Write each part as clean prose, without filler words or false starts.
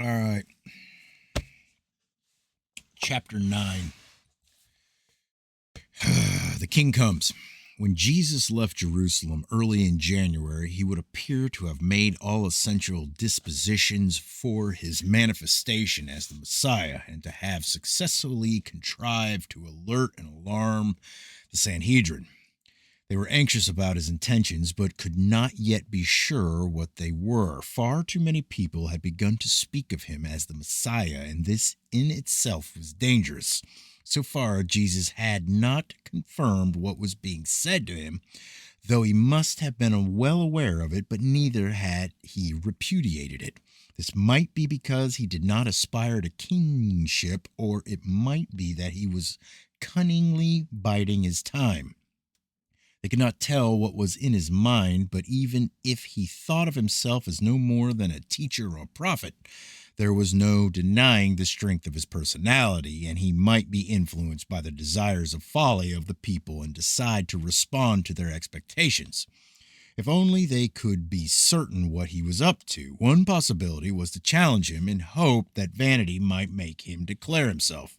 All right. Chapter 9. The king comes. When Jesus left Jerusalem early in January, he would appear to have made all essential dispositions for his manifestation as the Messiah and to have successfully contrived to alert and alarm the Sanhedrin. They were anxious about his intentions, but could not yet be sure what they were. Far too many people had begun to speak of him as the Messiah, and this in itself was dangerous. So far, Jesus had not confirmed what was being said to him, though he must have been well aware of it, but neither had he repudiated it. This might be because he did not aspire to kingship, or it might be that he was cunningly biding his time. They could not tell what was in his mind, but even if he thought of himself as no more than a teacher or prophet, there was no denying the strength of his personality, and he might be influenced by the desires of folly of the people and decide to respond to their expectations. If only they could be certain what he was up to. One possibility was to challenge him in hope that vanity might make him declare himself.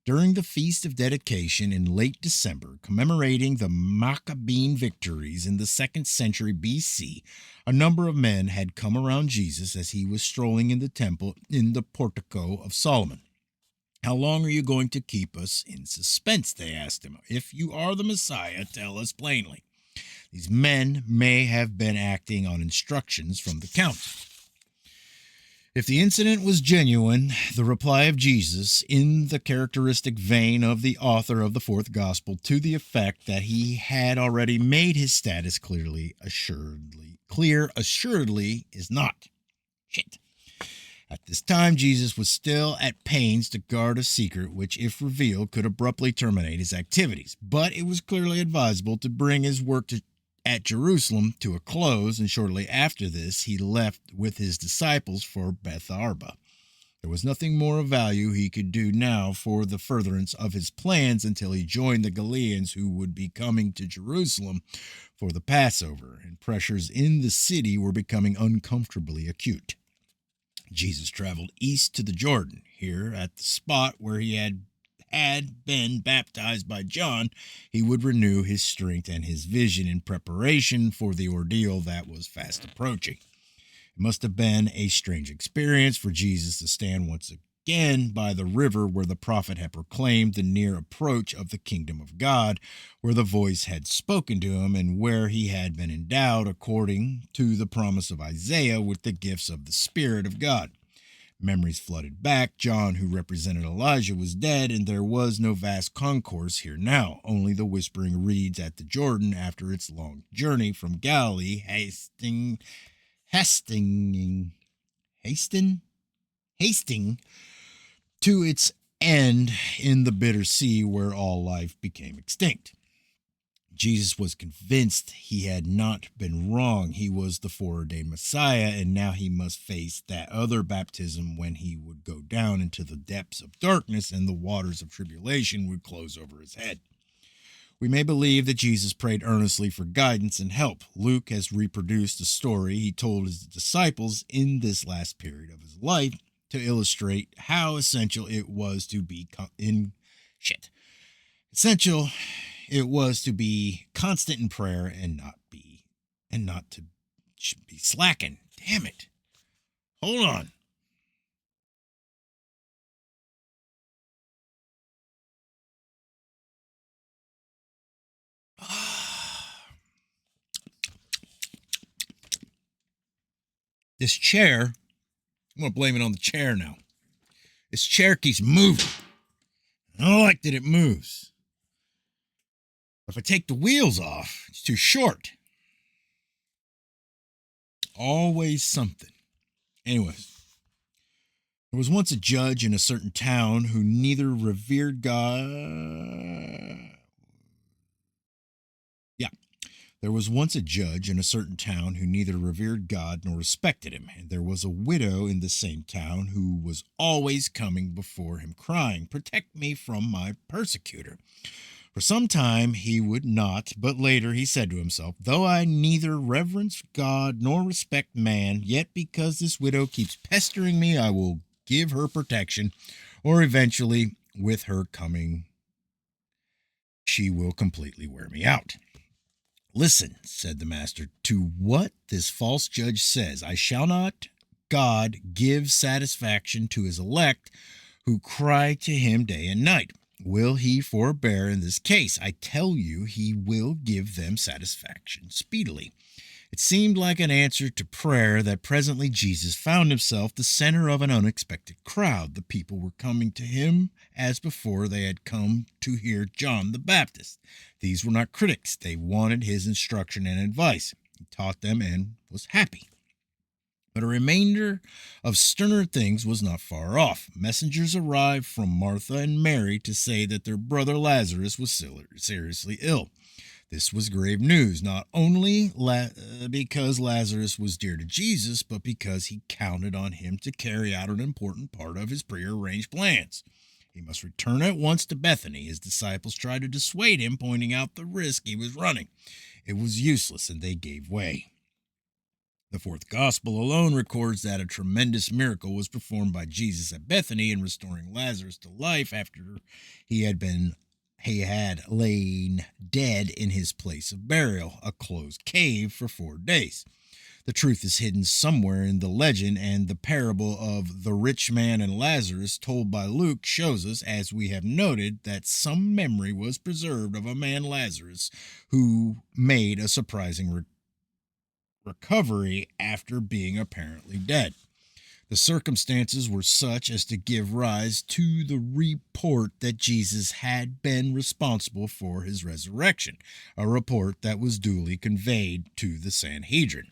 During the Feast of Dedication in late December, commemorating the Maccabean victories in the 2nd century BC, a number of men had come around Jesus as he was strolling in the temple in the portico of Solomon. "How long are you going to keep us in suspense?" they asked him. "If you are the Messiah, tell us plainly." These men may have been acting on instructions from the count. If the incident was genuine, the reply of Jesus, in the characteristic vein of the author of the fourth gospel, to the effect that he had already made his status clear assuredly is not. Shit. At this time, Jesus was still at pains to guard a secret which, if revealed, could abruptly terminate his activities. But it was clearly advisable to bring his work at Jerusalem to a close, and shortly after this he left with his disciples for Bethabara. There was nothing more of value he could do now for the furtherance of his plans until he joined the Galileans who would be coming to Jerusalem for the Passover, and pressures in the city were becoming uncomfortably acute. Jesus traveled east to the Jordan. Here, at the spot where he had been baptized by John, he would renew his strength and his vision in preparation for the ordeal that was fast approaching. It must have been a strange experience for Jesus to stand once again by the river where the prophet had proclaimed the near approach of the kingdom of God, where the voice had spoken to him, and where he had been endowed, according to the promise of Isaiah, with the gifts of the Spirit of God. Memories flooded back. John, who represented Elijah, was dead, and there was no vast concourse here now, only the whispering reeds at the Jordan after its long journey from Galilee, hasting, hasting to its end in the bitter sea where all life became extinct. Jesus was convinced he had not been wrong. He was the foreordained Messiah, and now he must face that other baptism when he would go down into the depths of darkness and the waters of tribulation would close over his head. We may believe that Jesus prayed earnestly for guidance and help. Luke has reproduced a story he told his disciples in this last period of his life to illustrate how essential it was to be essential it was to be constant in prayer and not to be slacking. Damn it. Hold on. This chair, I'm going to blame it on the chair now. This chair keeps moving. I don't like that it moves. If I take the wheels off, it's too short. Always something. Anyways, there was once a judge in a certain town who neither revered God. Yeah. There was once a judge in a certain town who neither revered God nor respected him, and there was a widow in the same town who was always coming before him crying, "Protect me from my persecutor." For some time he would not, but later he said to himself, "Though I neither reverence God nor respect man, yet because this widow keeps pestering me, I will give her protection, or eventually, with her coming, she will completely wear me out." "Listen," said the master, "to what this false judge says. I shall not God give satisfaction to his elect who cry to him day and night? Will he forbear in this case? I tell you, he will give them satisfaction speedily." It seemed like an answer to prayer that presently Jesus found himself the center of an unexpected crowd. The people were coming to him as before they had come to hear John the Baptist. These were not critics. They wanted his instruction and advice. He taught them and was happy. But a remainder of sterner things was not far off. Messengers arrived from Martha and Mary to say that their brother Lazarus was seriously ill. This was grave news, not only because Lazarus was dear to Jesus, but because he counted on him to carry out an important part of his prearranged plans. He must return at once to Bethany. His disciples tried to dissuade him, pointing out the risk he was running. It was useless, and they gave way. The fourth gospel alone records that a tremendous miracle was performed by Jesus at Bethany in restoring Lazarus to life after he had lain dead in his place of burial, a closed cave, for 4 days. The truth is hidden somewhere in the legend, and the parable of the rich man and Lazarus told by Luke shows us, as we have noted, that some memory was preserved of a man, Lazarus, who made a surprising recovery after being apparently dead. The circumstances were such as to give rise to the report that Jesus had been responsible for his resurrection, a report that was duly conveyed to the Sanhedrin.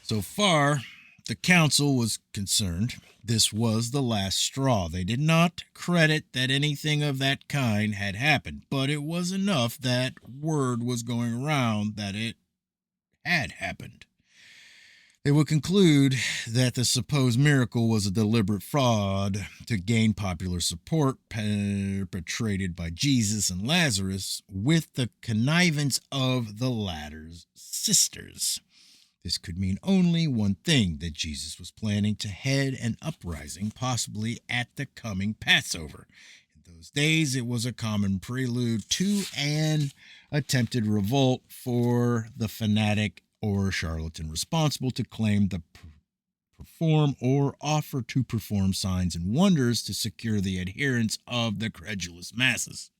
So far, the council was concerned. This was the last straw. They did not credit that anything of that kind had happened, but it was enough that word was going around that it had happened. They would conclude that the supposed miracle was a deliberate fraud to gain popular support perpetrated by Jesus and Lazarus with the connivance of the latter's sisters. This could mean only one thing, that Jesus was planning to head an uprising, possibly at the coming Passover. In those days, it was a common prelude to an attempted revolt for the fanatic or charlatan responsible to claim to perform or offer to perform signs and wonders to secure the adherence of the credulous masses.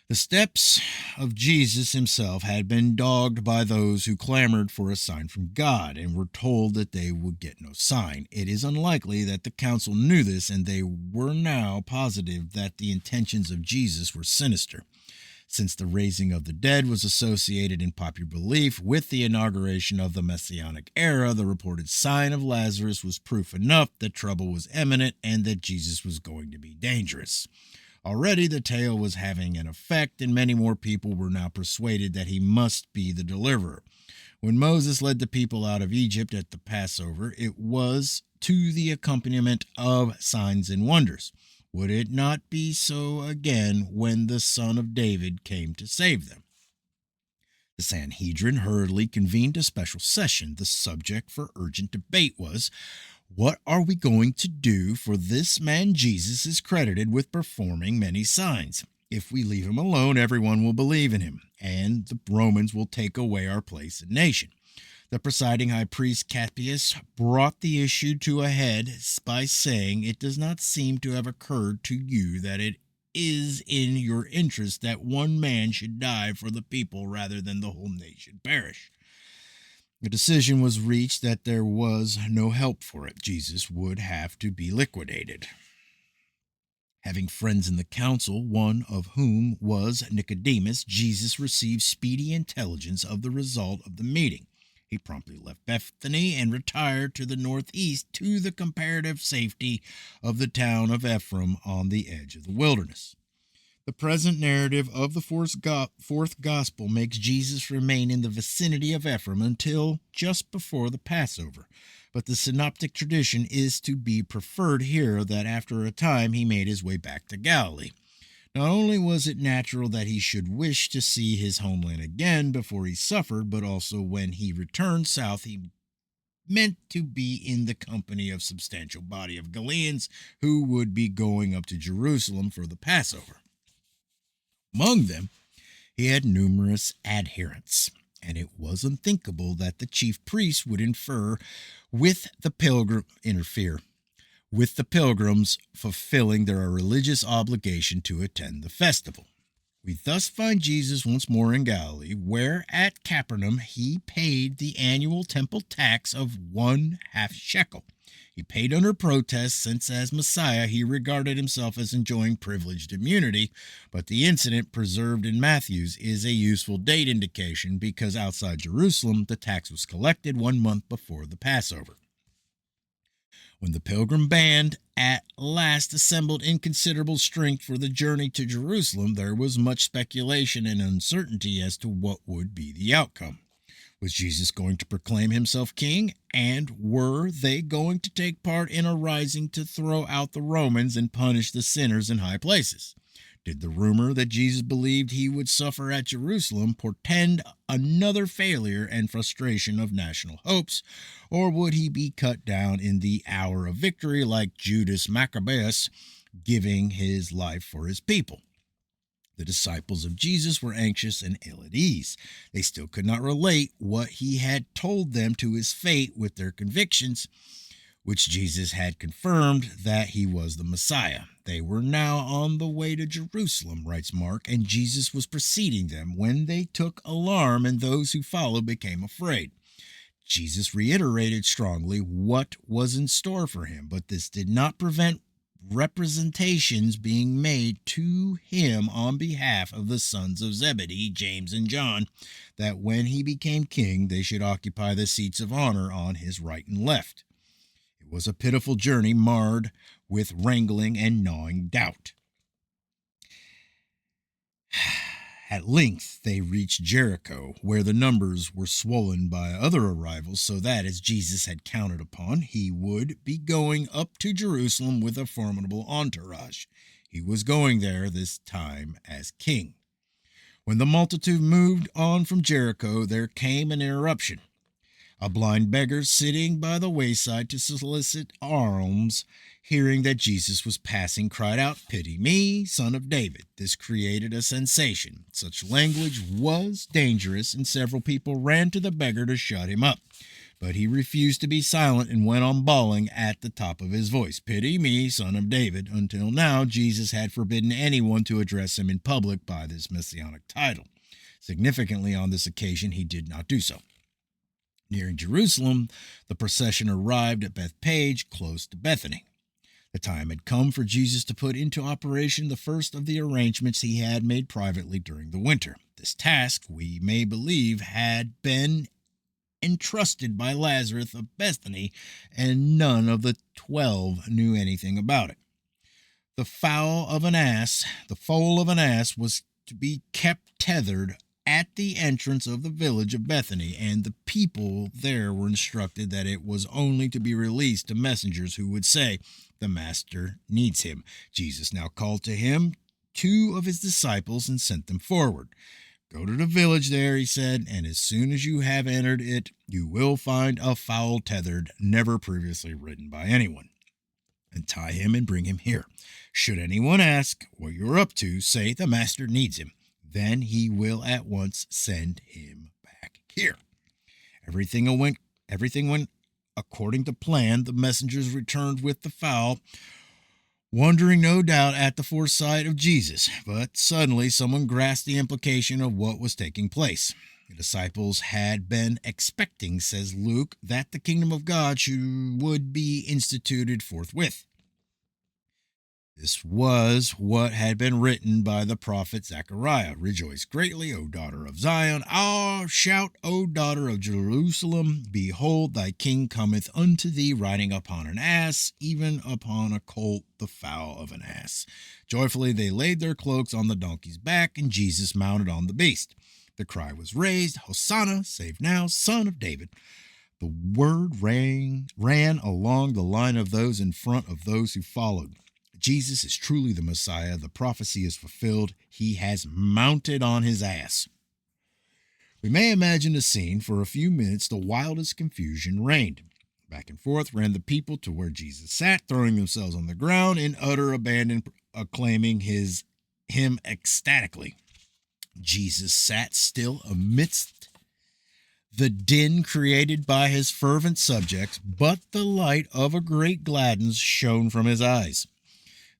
The steps of Jesus himself had been dogged by those who clamored for a sign from God and were told that they would get no sign. It is unlikely that the council knew this, and they were now positive that the intentions of Jesus were sinister. Since the raising of the dead was associated in popular belief with the inauguration of the Messianic era, the reported sign of Lazarus was proof enough that trouble was imminent and that Jesus was going to be dangerous. Already the tale was having an effect, and many more people were now persuaded that he must be the deliverer. When Moses led the people out of Egypt at the Passover, it was to the accompaniment of signs and wonders. Would it not be so again when the Son of David came to save them? The Sanhedrin hurriedly convened a special session. The subject for urgent debate was, what are we going to do, for this man Jesus is credited with performing many signs? If we leave him alone, everyone will believe in him, and the Romans will take away our place and nation. The presiding high priest Cappius brought the issue to a head by saying, "It does not seem to have occurred to you that it is in your interest that one man should die for the people rather than the whole nation perish." The decision was reached that there was no help for it. Jesus would have to be liquidated. Having friends in the council, one of whom was Nicodemus, Jesus received speedy intelligence of the result of the meeting. He promptly left Bethany and retired to the northeast to the comparative safety of the town of Ephraim on the edge of the wilderness. The present narrative of the fourth gospel makes Jesus remain in the vicinity of Ephraim until just before the Passover, but the synoptic tradition is to be preferred here that after a time he made his way back to Galilee. Not only was it natural that he should wish to see his homeland again before he suffered, but also when he returned south, he meant to be in the company of substantial body of Galileans who would be going up to Jerusalem for the Passover. Among them, he had numerous adherents, and it was unthinkable that the chief priests would interfere with the pilgrims fulfilling their religious obligation to attend the festival. We thus find Jesus once more in Galilee, where at Capernaum he paid the annual temple tax of 1/2 shekel. He paid under protest, since as Messiah he regarded himself as enjoying privileged immunity, but the incident preserved in Matthew's is a useful date indication because outside Jerusalem the tax was collected 1 month before the Passover. When the pilgrim band at last assembled in considerable strength for the journey to Jerusalem, there was much speculation and uncertainty as to what would be the outcome. Was Jesus going to proclaim himself king? And were they going to take part in a rising to throw out the Romans and punish the sinners in high places? Did the rumor that Jesus believed he would suffer at Jerusalem portend another failure and frustration of national hopes, or would he be cut down in the hour of victory like Judas Maccabeus, giving his life for his people? The disciples of Jesus were anxious and ill at ease. They still could not relate what he had told them to his fate with their convictions, which Jesus had confirmed that he was the Messiah. They were now on the way to Jerusalem, writes Mark, and Jesus was preceding them when they took alarm and those who followed became afraid. Jesus reiterated strongly what was in store for him, but this did not prevent representations being made to him on behalf of the sons of Zebedee, James and John, that when he became king, they should occupy the seats of honor on his right and left. It was a pitiful journey marred with wrangling and gnawing doubt. At length they reached Jericho, where the numbers were swollen by other arrivals, so that, as Jesus had counted upon, he would be going up to Jerusalem with a formidable entourage. He was going there this time as king. When the multitude moved on from Jericho, there came an interruption. A blind beggar sitting by the wayside to solicit alms, hearing that Jesus was passing, cried out, "Pity me, son of David." This created a sensation. Such language was dangerous, and several people ran to the beggar to shut him up. But he refused to be silent and went on bawling at the top of his voice, "Pity me, son of David." Until now, Jesus had forbidden anyone to address him in public by this messianic title. Significantly, on this occasion, he did not do so. Nearing Jerusalem, the procession arrived at Bethphage, close to Bethany. The time had come for Jesus to put into operation the first of the arrangements he had made privately during the winter. This task, we may believe, had been entrusted by Lazarus of Bethany, and none of the 12 knew anything about it. The foal of an ass was to be kept tethered at the entrance of the village of Bethany, and the people there were instructed that it was only to be released to messengers who would say, "The master needs him." Jesus now called to him 2 of his disciples and sent them forward. "Go to the village there," he said, "and as soon as you have entered it, you will find a foal tethered, never previously ridden by anyone. And tie him and bring him here. Should anyone ask what you're up to, say, 'The master needs him.' Then he will at once send him back here." Everything went according to plan. The messengers returned with the fowl, wondering no doubt at the foresight of Jesus. But suddenly someone grasped the implication of what was taking place. The disciples had been expecting, says Luke, that the kingdom of God would be instituted forthwith. This was what had been written by the prophet Zechariah. "Rejoice greatly, O daughter of Zion. Shout, O daughter of Jerusalem. Behold, thy king cometh unto thee, riding upon an ass, even upon a colt, the foal of an ass." Joyfully they laid their cloaks on the donkey's back, and Jesus mounted on the beast. The cry was raised, "Hosanna, save now, son of David." The word ran along the line of those in front of those who followed. Jesus is truly the Messiah, the prophecy is fulfilled. He has mounted on his ass. We may imagine the scene. For a few minutes, the wildest confusion reigned. Back and forth ran the people to where Jesus sat, throwing themselves on the ground in utter abandon, acclaiming him ecstatically. Jesus sat still amidst the din created by his fervent subjects, but the light of a great gladness shone from his eyes.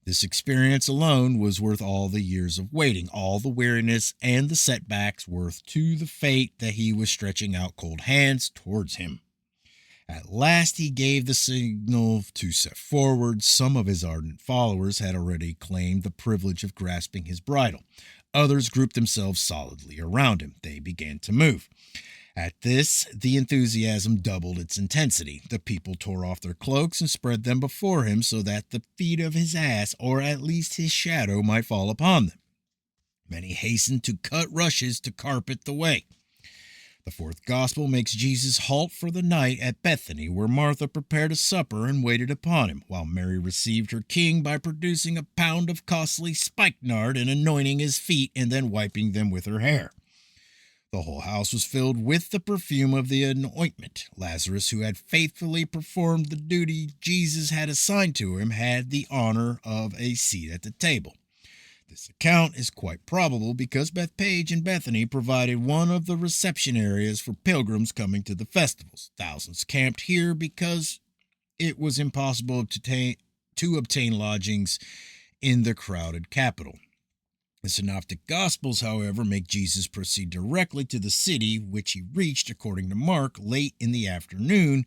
This experience alone was worth all the years of waiting, all the weariness and the setbacks worth to the fate that he was stretching out cold hands towards him. At last he gave the signal to set forward. Some of his ardent followers had already claimed the privilege of grasping his bridle. Others grouped themselves solidly around him. They began to move. At this, the enthusiasm doubled its intensity. The people tore off their cloaks and spread them before him so that the feet of his ass, or at least his shadow, might fall upon them. Many hastened to cut rushes to carpet the way. The fourth gospel makes Jesus halt for the night at Bethany, where Martha prepared a supper and waited upon him, while Mary received her king by producing a pound of costly spikenard and anointing his feet and then wiping them with her hair. The whole house was filled with the perfume of the anointment. Lazarus, who had faithfully performed the duty Jesus had assigned to him, had the honor of a seat at the table. This account is quite probable because Bethpage and Bethany provided one of the reception areas for pilgrims coming to the festivals. Thousands camped here because it was impossible to obtain lodgings in the crowded capital. The Synoptic Gospels, however, make Jesus proceed directly to the city, which he reached, according to Mark, late in the afternoon,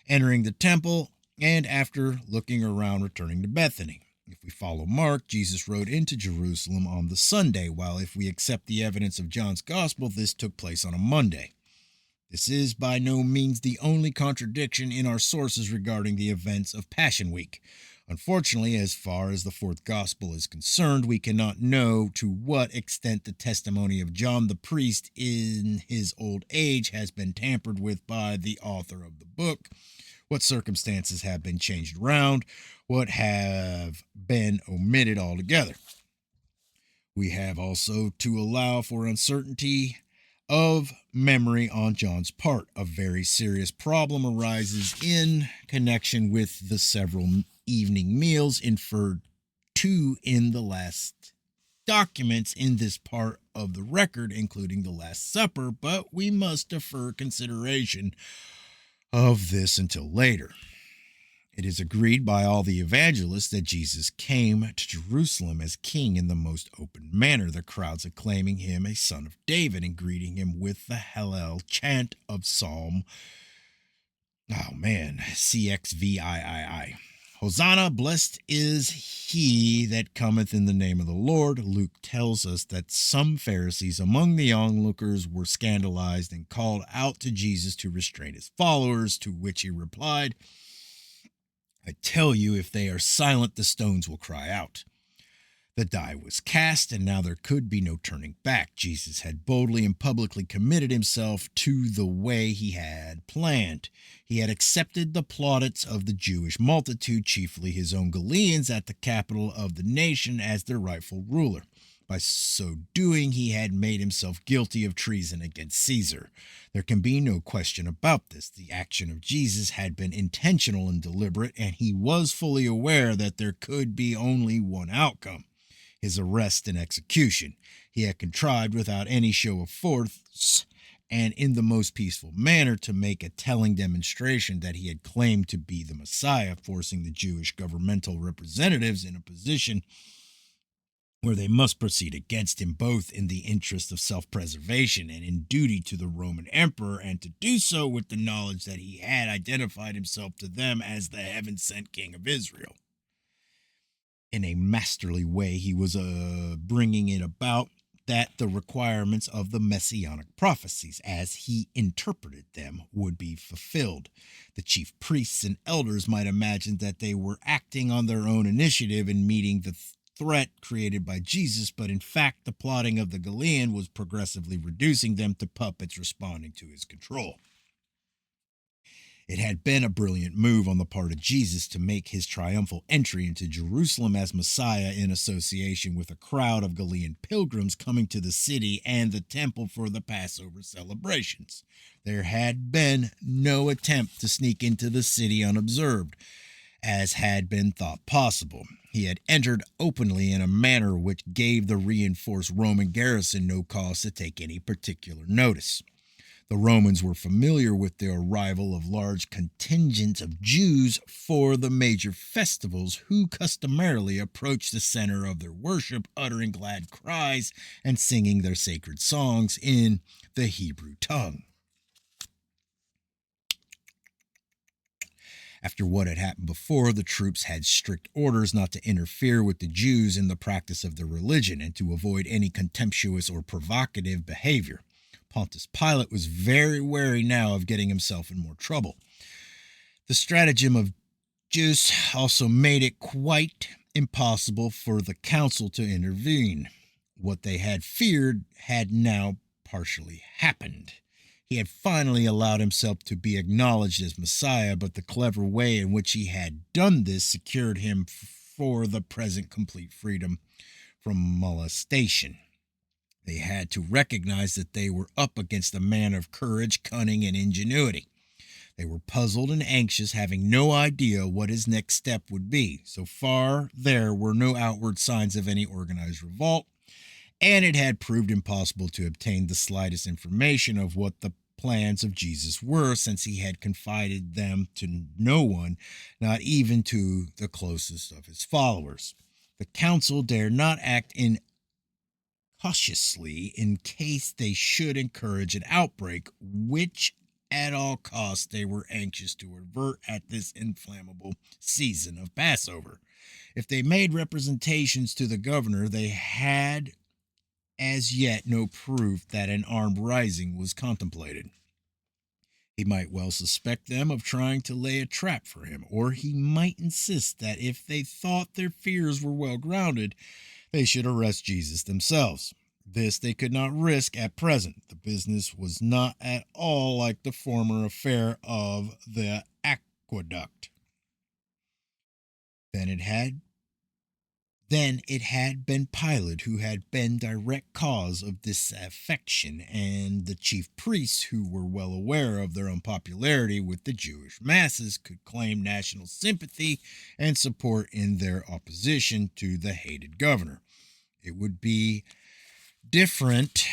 entering the temple, and after looking around, returning to Bethany. If we follow Mark, Jesus rode into Jerusalem on the Sunday, while if we accept the evidence of John's Gospel, this took place on a Monday. This is by no means the only contradiction in our sources regarding the events of Passion Week. Unfortunately, as far as the fourth gospel is concerned, we cannot know to what extent the testimony of John the priest in his old age has been tampered with by the author of the book, what circumstances have been changed around, what have been omitted altogether. We have also to allow for uncertainty of memory on John's part. A very serious problem arises in connection with the several evening meals inferred to in the last documents in this part of the record, including the Last Supper, but we must defer consideration of this until later. It is agreed by all the evangelists that Jesus came to Jerusalem as king in the most open manner, the crowds acclaiming him a son of David and greeting him with the Hallel chant of Psalm, CXVIII. Hosanna, blessed is he that cometh in the name of the Lord. Luke tells us that some Pharisees among the onlookers were scandalized and called out to Jesus to restrain his followers, to which he replied, I tell you, if they are silent, the stones will cry out. The die was cast, and now there could be no turning back. Jesus had boldly and publicly committed himself to the way he had planned. He had accepted the plaudits of the Jewish multitude, chiefly his own Galileans, at the capital of the nation as their rightful ruler. By so doing, he had made himself guilty of treason against Caesar. There can be no question about this. The action of Jesus had been intentional and deliberate, and he was fully aware that there could be only one outcome: his arrest and execution. He had contrived, without any show of force and in the most peaceful manner, to make a telling demonstration that he had claimed to be the Messiah, forcing the Jewish governmental representatives in a position where they must proceed against him, both in the interest of self-preservation and in duty to the Roman emperor, and to do so with the knowledge that he had identified himself to them as the heaven-sent king of Israel. In a masterly way, he was bringing it about that the requirements of the messianic prophecies, as he interpreted them, would be fulfilled. The chief priests and elders might imagine that they were acting on their own initiative in meeting the threat created by Jesus, but in fact the plotting of the Galilean was progressively reducing them to puppets responding to his control. It had been a brilliant move on the part of Jesus to make his triumphal entry into Jerusalem as Messiah in association with a crowd of Galilean pilgrims coming to the city and the temple for the Passover celebrations. There had been no attempt to sneak into the city unobserved, as had been thought possible. He had entered openly in a manner which gave the reinforced Roman garrison no cause to take any particular notice. The Romans were familiar with the arrival of large contingents of Jews for the major festivals, who customarily approached the center of their worship, uttering glad cries and singing their sacred songs in the Hebrew tongue. After what had happened before, the troops had strict orders not to interfere with the Jews in the practice of their religion and to avoid any contemptuous or provocative behavior. Pontius Pilate was very wary now of getting himself in more trouble. The stratagem of Jews also made it quite impossible for the council to intervene. What they had feared had now partially happened. He had finally allowed himself to be acknowledged as Messiah, but the clever way in which he had done this secured him for the present complete freedom from molestation. They had to recognize that they were up against a man of courage, cunning, and ingenuity. They were puzzled and anxious, having no idea what his next step would be. So far, there were no outward signs of any organized revolt, and it had proved impossible to obtain the slightest information of what the plans of Jesus were, since he had confided them to no one, not even to the closest of his followers. The council dared not act cautiously in case they should encourage an outbreak, which at all costs they were anxious to avert at this inflammable season of Passover. If they made representations to the governor, they had as yet no proof that an armed rising was contemplated. He might well suspect them of trying to lay a trap for him, or he might insist that if they thought their fears were well grounded, they should arrest Jesus themselves. This they could not risk at present. The business was not at all like the former affair of the aqueduct. Then it had been Pilate who had been direct cause of disaffection, and the chief priests, who were well aware of their unpopularity with the Jewish masses, could claim national sympathy and support in their opposition to the hated governor. It would be different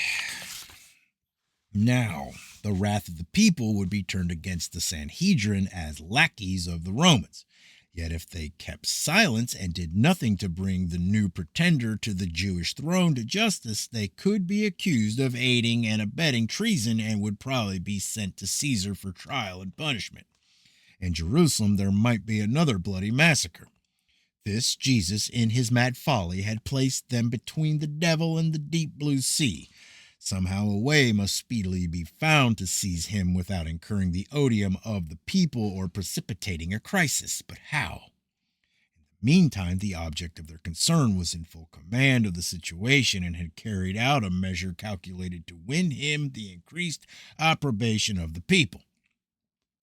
now. The wrath of the people would be turned against the Sanhedrin as lackeys of the Romans. Yet if they kept silence and did nothing to bring the new pretender to the Jewish throne to justice, they could be accused of aiding and abetting treason and would probably be sent to Caesar for trial and punishment. In Jerusalem, there might be another bloody massacre. This Jesus, in his mad folly, had placed them between the devil and the deep blue sea. Somehow a way must speedily be found to seize him without incurring the odium of the people or precipitating a crisis. But how? In the meantime, the object of their concern was in full command of the situation and had carried out a measure calculated to win him the increased approbation of the people.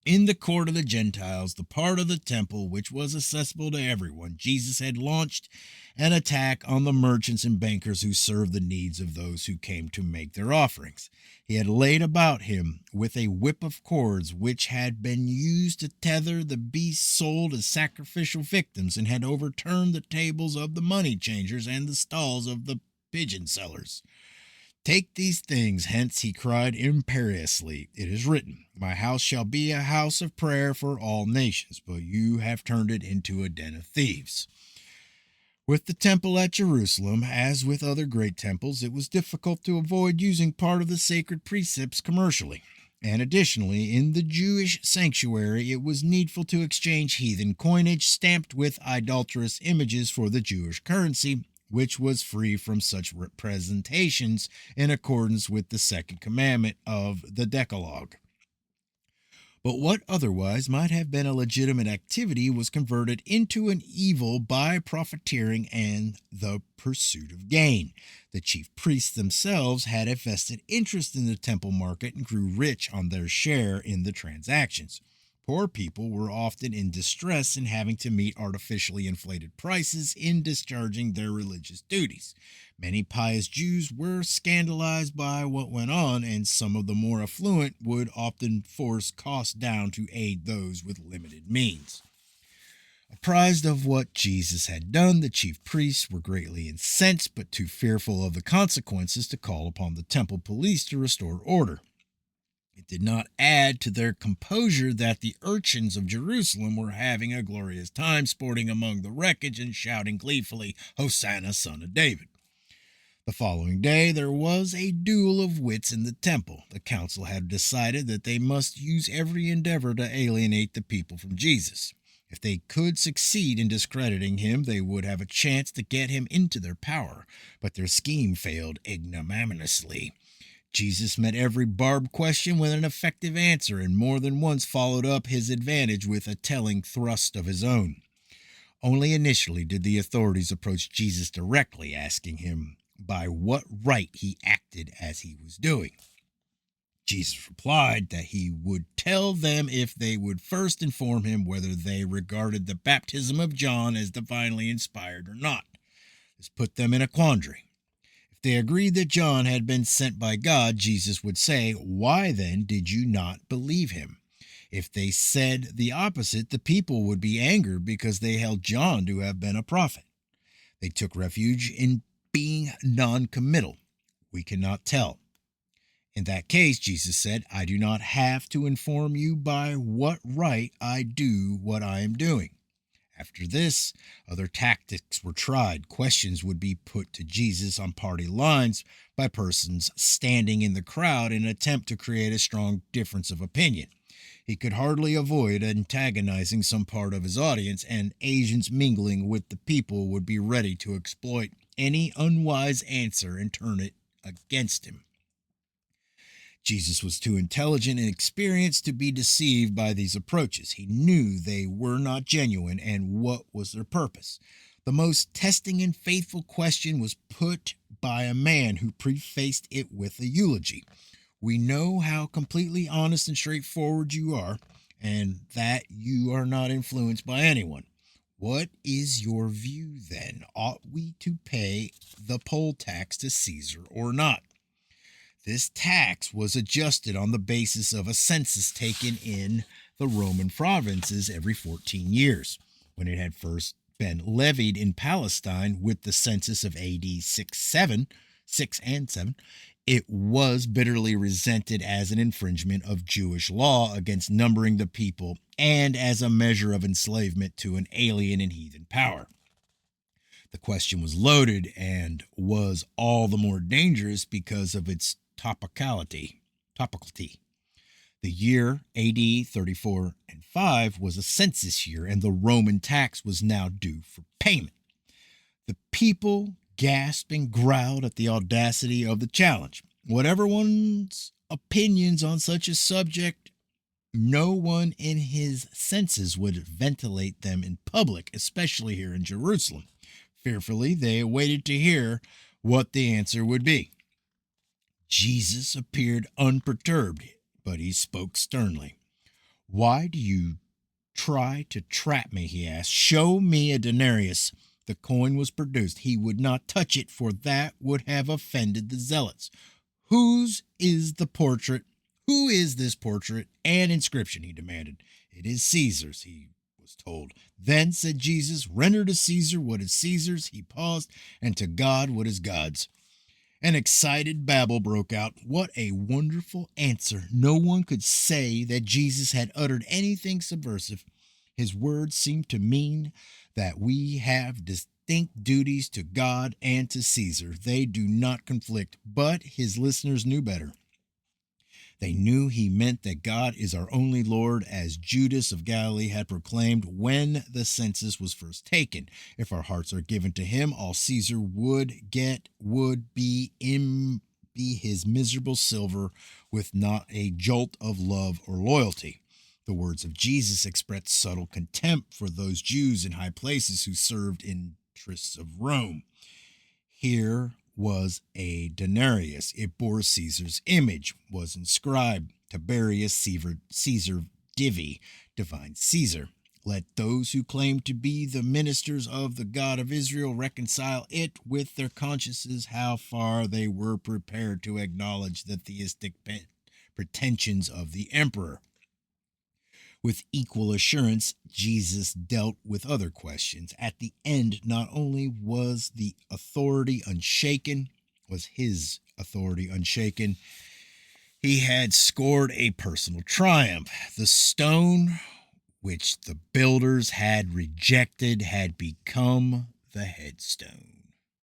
In the court of the Gentiles, the part of the temple which was accessible to everyone, Jesus had launched an attack on the merchants and bankers who served the needs of those who came to make their offerings. He had laid about him with a whip of cords which had been used to tether the beasts sold as sacrificial victims, and had overturned the tables of the money changers and the stalls of the pigeon sellers. "Take these things hence," he cried imperiously. "It is written, 'My house shall be a house of prayer for all nations,' but you have turned it into a den of thieves." With the temple at Jerusalem, as with other great temples, it was difficult to avoid using part of the sacred precepts commercially. And additionally, in the Jewish sanctuary, it was needful to exchange heathen coinage stamped with idolatrous images for the Jewish currency, which was free from such representations in accordance with the second commandment of the Decalogue. But what otherwise might have been a legitimate activity was converted into an evil by profiteering and the pursuit of gain. The chief priests themselves had a vested interest in the temple market and grew rich on their share in the transactions. Poor people were often in distress and having to meet artificially inflated prices in discharging their religious duties. Many pious Jews were scandalized by what went on, and some of the more affluent would often force costs down to aid those with limited means. Apprised of what Jesus had done, the chief priests were greatly incensed, but too fearful of the consequences to call upon the temple police to restore order. It did not add to their composure that the urchins of Jerusalem were having a glorious time sporting among the wreckage and shouting gleefully, "Hosanna, son of David." The following day, there was a duel of wits in the temple. The council had decided that they must use every endeavor to alienate the people from Jesus. If they could succeed in discrediting him, they would have a chance to get him into their power. But their scheme failed ignominiously. Jesus met every barbed question with an effective answer, and more than once followed up his advantage with a telling thrust of his own. Only initially did the authorities approach Jesus directly, asking him by what right he acted as he was doing. Jesus replied that he would tell them if they would first inform him whether they regarded the baptism of John as divinely inspired or not. This put them in a quandary. If they agreed that John had been sent by God, Jesus would say, "Why then did you not believe him?" If they said the opposite, the people would be angered because they held John to have been a prophet. They took refuge in being non-committal. "We cannot tell." In that case, Jesus said, "I do not have to inform you by what right I do what I am doing." After this, other tactics were tried. Questions would be put to Jesus on party lines by persons standing in the crowd in an attempt to create a strong difference of opinion. He could hardly avoid antagonizing some part of his audience, and Asians mingling with the people would be ready to exploit any unwise answer and turn it against him. Jesus was too intelligent and experienced to be deceived by these approaches. He knew they were not genuine, and what was their purpose. The most testing and faithful question was put by a man who prefaced it with a eulogy. "We know how completely honest and straightforward you are, and that you are not influenced by anyone. What is your view then? Ought we to pay the poll tax to Caesar or not?" This tax was adjusted on the basis of a census taken in the Roman provinces every 14 years. When it had first been levied in Palestine with the census of AD 6 and 7, it was bitterly resented as an infringement of Jewish law against numbering the people and as a measure of enslavement to an alien and heathen power. The question was loaded and was all the more dangerous because of its topicality. The year AD 34 and 5 was a census year, and the Roman tax was now due for payment. The people gasped and growled at the audacity of the challenge. Whatever one's opinions on such a subject, no one in his senses would ventilate them in public, especially here in Jerusalem. Fearfully, they awaited to hear what the answer would be. Jesus appeared unperturbed, but he spoke sternly. "Why do you try to trap me?" he asked. "Show me a denarius." The coin was produced. He would not touch it, for that would have offended the zealots. "Whose is the portrait? Who is this portrait and inscription?" he demanded. "It is Caesar's," he was told. "Then," said Jesus, "render to Caesar what is Caesar's." He paused, "and to God what is God's." An excited babble broke out. What a wonderful answer. No one could say that Jesus had uttered anything subversive. His words seemed to mean that we have distinct duties to God and to Caesar. They do not conflict, but his listeners knew better. They knew he meant that God is our only Lord, as Judas of Galilee had proclaimed when the census was first taken. If our hearts are given to him, all Caesar would get would be his miserable silver, with not a jolt of love or loyalty. The words of Jesus expressed subtle contempt for those Jews in high places who served interests of Rome. Here was a denarius. It bore Caesar's image, was inscribed Tiberius Caesar divine Caesar. Let those who claim to be the ministers of the God of Israel reconcile it with their consciences how far they were prepared to acknowledge the theistic pretensions of the emperor. With equal assurance, Jesus dealt with other questions. At the end, not only was his authority unshaken, he had scored a personal triumph. The stone which the builders had rejected had become the headstone.